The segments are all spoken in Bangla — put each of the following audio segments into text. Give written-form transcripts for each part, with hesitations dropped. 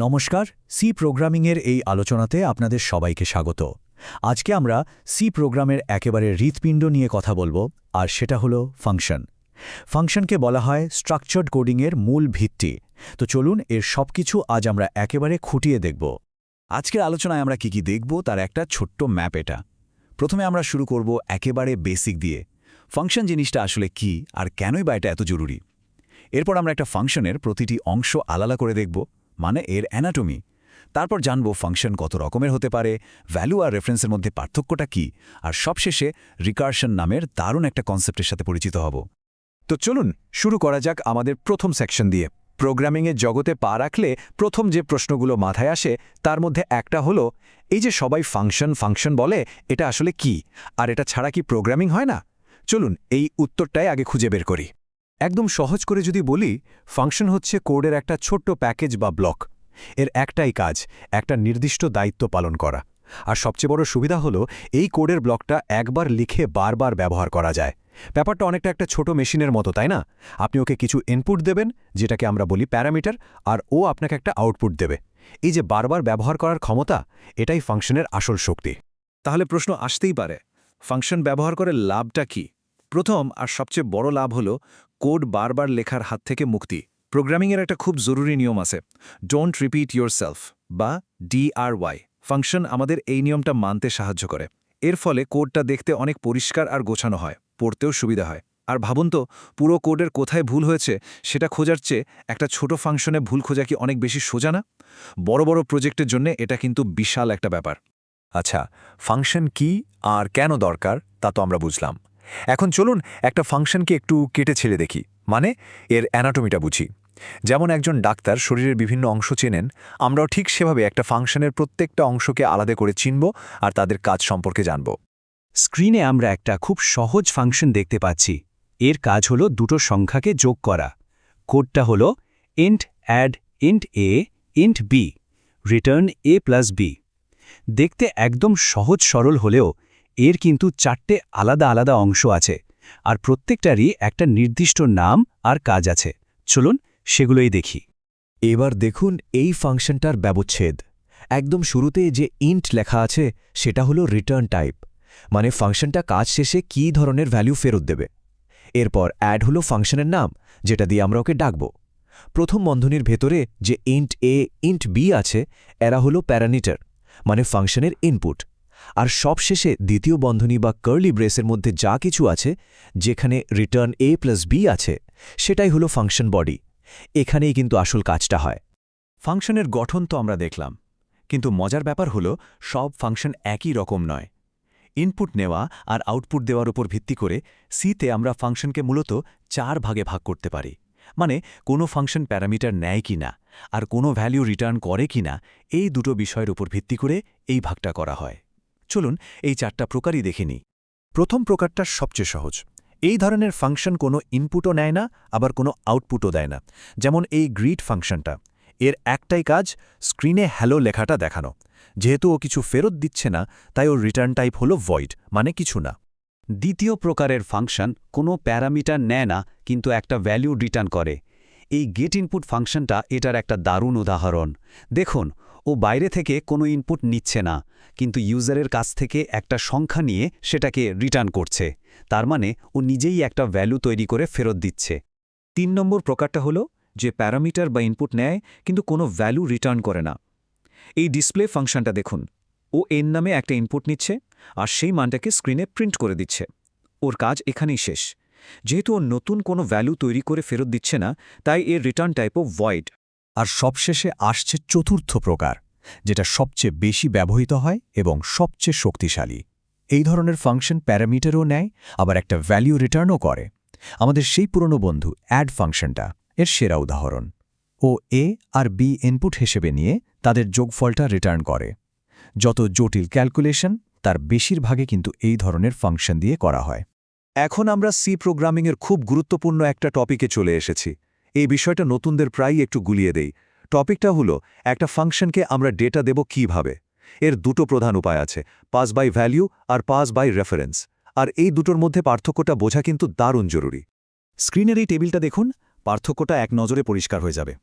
নমস্কার, সি প্রোগ্রামিংয়ের এই আলোচনাতে আপনাদের সবাইকে স্বাগত। আজকে আমরা সি প্রোগ্রামের একেবারে হৃৎপিণ্ড নিয়ে কথা বলবো, আর সেটা হলো ফাংশন। ফাংশনকে বলা হয় স্ট্রাকচার্ড কোডিংয়ের মূল ভিত্তি। তো চলুন এর সবকিছু আজ আমরা একেবারে খুঁটিয়ে দেখব। আজকের আলোচনায় আমরা কি দেখব তার একটা ছোট্ট ম্যাপ এটা। প্রথমে আমরা শুরু করব একেবারে বেসিক দিয়ে। ফাংশন জিনিসটা আসলে কি আর কেনই বা এটা এত জরুরি। এরপর আমরা একটা ফাংশনের প্রতিটি অংশ আলাদা করে দেখব, মানে এর অ্যানাটমি। তারপর জানব ফাংশন কত রকমের হতে পারে, ভ্যালু আর রেফারেন্সের মধ্যে পার্থক্যটা কি, আর সবশেষে রিকারশন নামের দারুণ একটা কনসেপ্টের সাথে পরিচিত হব। তো চলুন শুরু করা যাক আমাদের প্রথম সেকশন দিয়ে। প্রোগ্রামিংয়ের জগতে পা রাখলে প্রথম যে প্রশ্নগুলো মাথায় আসে তার মধ্যে একটা হলো, এই যে সবাই ফাংশন ফাংশন বলে, এটা আসলে কি, আর এটা ছাড়া কি প্রোগ্রামিং হয় না? চলুন এই উত্তরটাই আগে খুঁজে বের করি। একদম সহজ করে যদি বলি, ফাংশন হচ্ছে কোডের একটা ছোট্ট প্যাকেজ বা ব্লক। এর একটাই কাজ, একটা নির্দিষ্ট দায়িত্ব পালন করা। আর সবচেয়ে বড় সুবিধা হলো, এই কোডের ব্লকটা একবার লিখে বারবার ব্যবহার করা যায়। ব্যাপারটা অনেকটা একটা ছোট মেশিনের মতো, তাই না? আপনি ওকে কিছু ইনপুট দেবেন, যেটাকে আমরা বলি প্যারামিটার, আর ও আপনাকে একটা আউটপুট দেবে। এই যে বারবার ব্যবহার করার ক্ষমতা, এটাই ফাংশনের আসল শক্তি। তাহলে প্রশ্ন আসতেই পারে, ফাংশন ব্যবহার করে লাভটা কি? প্রথম আর সবচেয়ে বড় লাভ হলো কোড বারবার লেখার হাত থেকে মুক্তি। প্রোগ্রামিংয়ের একটা খুব জরুরি নিয়ম আছে, ডোন্ট রিপিট ইয়োরসেলফ বা DRY। ফাংশন আমাদের এই নিয়মটা মানতে সাহায্য করে। এর ফলে কোডটা দেখতে অনেক পরিষ্কার আর গোছানো হয়, পড়তেও সুবিধা হয়। আর ভাবুন তো, পুরো কোডের কোথায় ভুল হয়েছে সেটা খোঁজার চেয়ে একটা ছোট ফাংশনে ভুল খোঁজা কি অনেক বেশি সোজা না? বড় বড় প্রজেক্টের জন্য এটা কিন্তু বিশাল একটা ব্যাপার। আচ্ছা, ফাংশন কি আর কেন দরকার তা তো আমরা বুঝলাম। এখন চলুন একটা ফাংশনকে একটু কেটে ছেড়ে দেখি, মানে এর অ্যানাটমিটা বুঝি। যেমন একজন ডাক্তার শরীরের বিভিন্ন অংশ চেনেন, আমরাও ঠিক সেভাবে একটা ফাংশনের প্রত্যেকটা অংশকে আলাদা করে চিনব আর তাদের কাজ সম্পর্কে জানব। স্ক্রিনে আমরা একটা খুব সহজ ফাংশন দেখতে পাচ্ছি। এর কাজ হলো দুটো সংখ্যাকে যোগ করা। কোডটা হলো int add int a int b return a plus b। দেখতে একদম সহজ সরল হলেও এর কিন্তু চারটে আলাদা আলাদা অংশ আছে, আর প্রত্যেকটারই একটা নির্দিষ্ট নাম আর কাজ আছে। চলুন সেগুলোই দেখি। এবার দেখুন এই ফাংশনটার ব্যবচ্ছেদ। একদম শুরুতে যে ইন্ট লেখা আছে সেটা হলো রিটার্ন টাইপ, মানে ফাংশনটা কাজ শেষে কী ধরনের ভ্যালু ফেরত দেবে। এরপর অ্যাড হলো ফাংশনের নাম, যেটা দিয়ে আমরা ওকে ডাকব। প্রথম বন্ধনীর ভেতরে যে ইন্ট a ইন্ট b আছে, এরা হলো প্যারামিটার, মানে ফাংশনের ইনপুট। আর সবশেষে দ্বিতীয় বন্ধনী বা কার্লি ব্রেসের মধ্যে যা কিছু আছে, যেখানে রিটার্ন a প্লাস b আছে, সেটাই হলো ফাংশন বডি। এখানেই কিন্তু আসল কাজটা হয়। ফাংশনের গঠন তো আমরা দেখলাম, কিন্তু মজার ব্যাপার হলো সব ফাংশন একই রকম নয়। ইনপুট নেওয়া আর আউটপুট দেওয়ার উপর ভিত্তি করে সিতে আমরা ফাংশনকে মূলত 4 ভাগে ভাগ করতে পারি। মানে কোনো ফাংশন প্যারামিটার নেয় কিনা আর কোনো ভ্যালু রিটার্ন করে কিনা, এই দুটো বিষয়ের উপর ভিত্তি করে এই ভাগটা করা হয়। চলুন এই 4টা প্রকারই দেখে নিই। প্রথম প্রকারটা সবচেয়ে সহজ। এই ধরনের ফাংশন কোনো ইনপুটও নেয় না, আবার কোনো আউটপুটও দেয় না। যেমন এই গ্রিট ফাংশনটা, এর একটাই কাজ স্ক্রিনে হ্যালো লেখাটা দেখানো। যেহেতু ও কিছু ফেরত দিচ্ছে না, তাই ওর রিটার্ন টাইপ হলো ভয়েড, মানে কিছু না। দ্বিতীয় প্রকারের ফাংশন কোনো প্যারামিটার নেয় না, কিন্তু একটা ভ্যালু রিটার্ন করে। এই গেট ইনপুট ফাংশনটা এটার একটা দারুণ উদাহরণ। দেখুন, ও বাইরে থেকে কোনো ইনপুট নিচ্ছে না, কিন্তু ইউজারের কাছ থেকে একটা সংখ্যা নিয়ে সেটাকে রিটার্ন করছে। তার মানে ও নিজেই একটা ভ্যালু তৈরি করে ফেরত দিচ্ছে। 3 নম্বর প্রকারটা হলো যে প্যারামিটার বা ইনপুট নেয় কিন্তু কোনো ভ্যালু রিটার্ন করে না। এই ডিসপ্লে ফাংশনটা দেখুন, ও n নামে একটা ইনপুট নিচ্ছে আর সেই মানটাকে স্ক্রিনে প্রিন্ট করে দিচ্ছে। ওর কাজ এখানেই শেষ। যেহেতু ও নতুন কোনো ভ্যালু তৈরি করে ফেরত দিচ্ছে না, তাই এর রিটার্ন টাইপও ভয়েড। আর সবশেষে আসছে চতুর্থ প্রকার, যেটা সবচেয়ে বেশি ব্যবহৃত হয় এবং সবচেয়ে শক্তিশালী। এই ধরনের ফাংশন প্যারামিটারও নেয়, আবার একটা ভ্যালু রিটার্নও করে। আমাদের সেই পুরনো বন্ধু অ্যাড ফাংশনটা এর সেরা উদাহরণ। ও a আর b ইনপুট হিসেবে নিয়ে তাদের যোগফলটা রিটার্ন করে। যত জটিল ক্যালকুলেশন তার বেশিরভাগে কিন্তু এই ধরনের ফাংশন দিয়ে করা হয়। এখন আমরা সি প্রোগ্রামিংয়ের খুব গুরুত্বপূর্ণ একটা টপিকে চলে এসেছি। এই বিষয়টা নতুনদের প্রায়ই একটু গুলিয়ে দেই। টপিকটা হলো, একটা ফাংশনকে আমরা ডেটা দেব কিভাবে। এর দুটো প্রধান উপায় আছে, পাস বাই ভ্যালু আর পাস বাই রেফারেন্স। আর এই দুটোর মধ্যে পার্থক্যটা বোঝা কিন্তু দারুণ জরুরি। স্ক্রিনের এই টেবিলটা দেখুন, পার্থক্যটা এক নজরে পরিষ্কার হয়ে যাবে।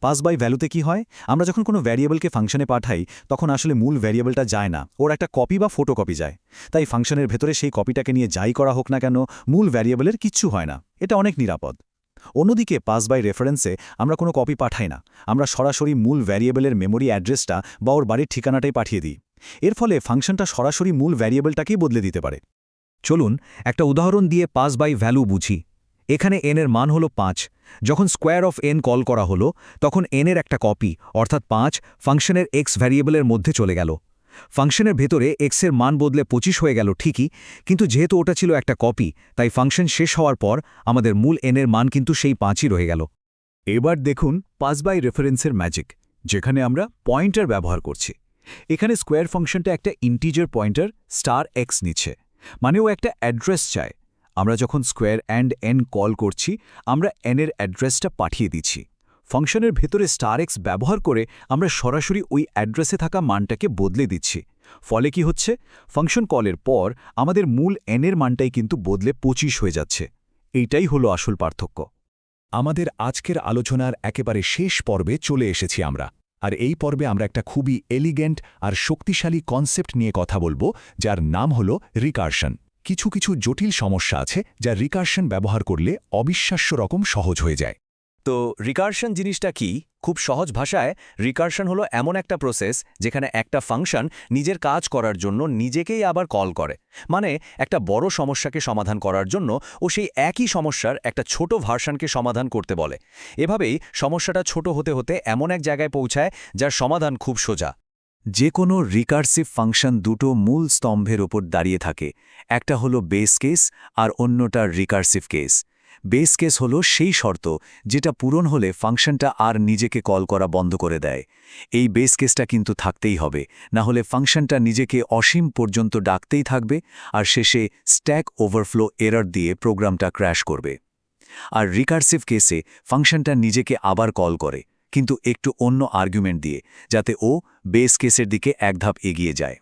পাস বাই ভ্যালুতে কি হয়, আমরা যখন কোনো ভ্যারিয়েবলকে ফাংশনে পাঠাই তখন আসলে মূল ভ্যারিয়েবলটা যায় না, ওর একটা কপি বা ফটোকপি যায়। তাই ফাংশনের ভেতরে সেই কপিটাকে নিয়ে যাই করা হোক না কেন, মূল ভ্যারিয়েবলের কিচ্ছু হয় না। এটা অনেক নিরাপদ। অন্যদিকে পাস বাই রেফারেন্সে আমরা কোনো কপি পাঠাই না, আমরা সরাসরি মূল ভ্যারিয়েবলের মেমোরি অ্যাড্রেসটা বা ওর বাড়ির ঠিকানাটাই পাঠিয়ে দিই। এর ফলে ফাংশনটা সরাসরি মূল ভ্যারিয়েবলটাকেই বদলে দিতে পারে। চলুন একটা উদাহরণ দিয়ে পাস বাই ভ্যালু বুঝি। এখানে n এর মান হলো 5। যখন স্কোয়ার অফ n কল করা হলো তখন n এর একটা কপি অর্থাৎ 5 ফাংশনের x ভ্যারিয়েবলের মধ্যে চলে গেল। ফাংশনের ভেতরে x এর মান বদলে 25 হয়ে গেল ঠিকই, কিন্তু যেহেতু ওটা ছিল একটা কপি তাই ফাংশন শেষ হওয়ার পর আমাদের মূল n এর মান কিন্তু সেই 5ই রয়ে গেল। এবার দেখুন পাস বাই রেফারেন্সের ম্যাজিক, যেখানে আমরা পয়েন্টার ব্যবহার করছি। এখানে স্কোয়ার ফাংশনটা একটা ইন্টিজার পয়েন্টার *x নিচ্ছে, মানে ও একটা অ্যাড্রেস চায়। আমরা যখন স্কোয়ার অ্যান্ড n কল করছি আমরা n এর অ্যাড্রেসটা পাঠিয়ে দিচ্ছি। ফাংশনের ভেতরে *x ব্যবহার করে আমরা সরাসরি ওই অ্যাড্রেসে থাকা মানটাকে বদলে দিচ্ছি। ফলে কি হচ্ছে, ফাংশন কলের পর আমাদের মূল n এর মানটাই কিন্তু বদলে 25 হয়ে যাচ্ছে। এইটাই হলো আসল পার্থক্য। আমাদের আজকের আলোচনার একেবারে শেষ পর্বে চলে এসেছি আমরা। আর এই পর্বে আমরা একটা খুবই এলিগেন্ট আর শক্তিশালী কনসেপ্ট নিয়ে কথা বলবো, যার নাম হলো রিকারশন। কিছু কিছু জটিল সমস্যা আছে যা রিকারশন ব্যবহার করলে অবিশ্বাস্য রকম সহজ হয়ে যায়। তো রিকারশন জিনিসটা কি? খুব সহজ ভাষায় রিকারশন হলো এমন একটা প্রসেস যেখানে একটা ফাংশন নিজের কাজ করার জন্য নিজেকেই আবার কল করে। মানে একটা বড় সমস্যাকে সমাধান করার জন্য ও সেই একই সমস্যার একটা ছোট ভার্সনকে সমাধান করতে বলে। এভাবেই সমস্যাটা ছোট হতে হতে এমন এক জায়গায় পৌঁছায় যার সমাধান খুব সোজা। যে কোনো রিকারসিভ ফাংশন দুটো মূল স্তম্ভের ওপর দাঁড়িয়ে থাকে, একটা হলো বেস কেস আর অন্যটা রিকারসিভ কেস। বেস কেস হলো সেই শর্ত যেটা পূরণ হলে ফাংশনটা আর নিজেকে কল করা বন্ধ করে দেয়। এই বেস কেসটা কিন্তু থাকতেই হবে, না হলে ফাংশনটা নিজেকে অসীম পর্যন্ত ডাকতেই থাকবে আর শেষে স্ট্যাক ওভারফ্লো এরর দিয়ে প্রোগ্রামটা ক্র্যাশ করবে। আর রিকারসিভ কেসে ফাংশনটা নিজেকে আবার কল করে, কিন্তু একটু অন্য আর্গুমেন্ট দিয়ে, যাতে ও বেস কেসের দিকে এক ধাপ এগিয়ে যায়।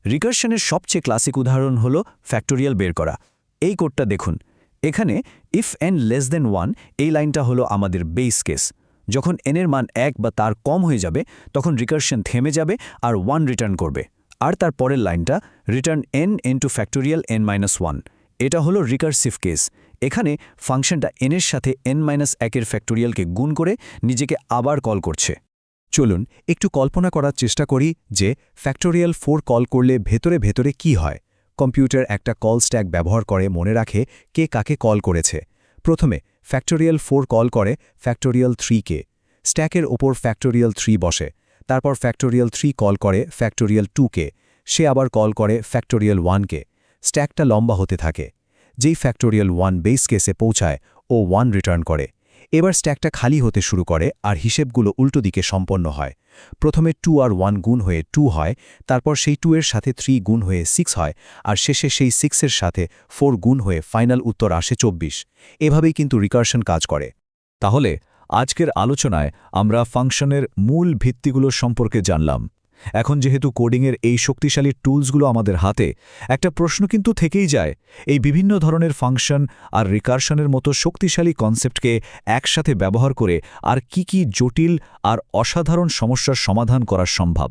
রিকারশনের সবচেয়ে ক্লাসিক উদাহরণ হলো ফ্যাক্টোরিয়াল বের করা। এই কোডটা দেখুন, এখানে ইফ n লেস দেন 1 এই লাইনটা হলো আমাদের বেস কেস। যখন n এর মান 1 বা তার কম হয়ে যাবে তখন রিকারশন থেমে যাবে আর 1 রিটার্ন করবে। আর তার পরের লাইনটা return n into factorial n-1। এটা হলো রিকারসিভ কেস। এখানে ফাংশনটা n এর সাথে n-1 এর ফ্যাক্টোরিয়ালকে গুণ করে নিজেকে আবার কল করছে। চলুন একটু কল্পনা করার চেষ্টা করি যে ফ্যাক্টোরিয়াল 4 কল করলে ভেতরে ভেতরে কি হয়। কম্পিউটার একটা কল স্ট্যাক ব্যবহার করে মনে রাখে কে কাকে কল করেছে। প্রথমে ফ্যাক্টোরিয়াল 4 কল করে ফ্যাক্টোরিয়াল 3কে, স্ট্যাকের ওপর ফ্যাক্টোরিয়াল 3 বসে। তারপর ফ্যাক্টোরিয়াল 3 কল করে ফ্যাক্টোরিয়াল 2কে, সে আবার কল করে ফ্যাক্টোরিয়াল 1কে। স্ট্যাকটা লম্বা হতে থাকে। যেই ফ্যাক্টোরিয়াল 1 বেস কেসে পৌঁছায় ও 1 রিটার্ন করে। এবার স্ট্যাকটা খালি হতে শুরু করে আর হিসেবগুলো উল্টো দিকে সম্পন্ন হয়। প্রথমে 2 আর 1 গুণ হয়ে 2 হয়, তারপর সেই 2 এর সাথে 3 গুণ হয়ে 6 হয়, আর শেষে সেই 6 এর সাথে 4 গুণ হয়ে ফাইনাল উত্তর আসে 24। এভাবেই কিন্তু রিকারশন কাজ করে। তাহলে আজকের আলোচনায় আমরা ফাংশনের মূল ভিত্তিগুলো সম্পর্কে জানলাম। এখন যেহেতু কোডিংয়ের এই শক্তিশালী টুলসগুলো আমাদের হাতে, একটা প্রশ্ন কিন্তু থেকেই যায়, এই বিভিন্ন ধরনের ফাংশন আর রিকারশনের মতো শক্তিশালী কনসেপ্টকে একসাথে ব্যবহার করে আর কি কি জটিল আর অসাধারণ সমস্যার সমাধান করা সম্ভব।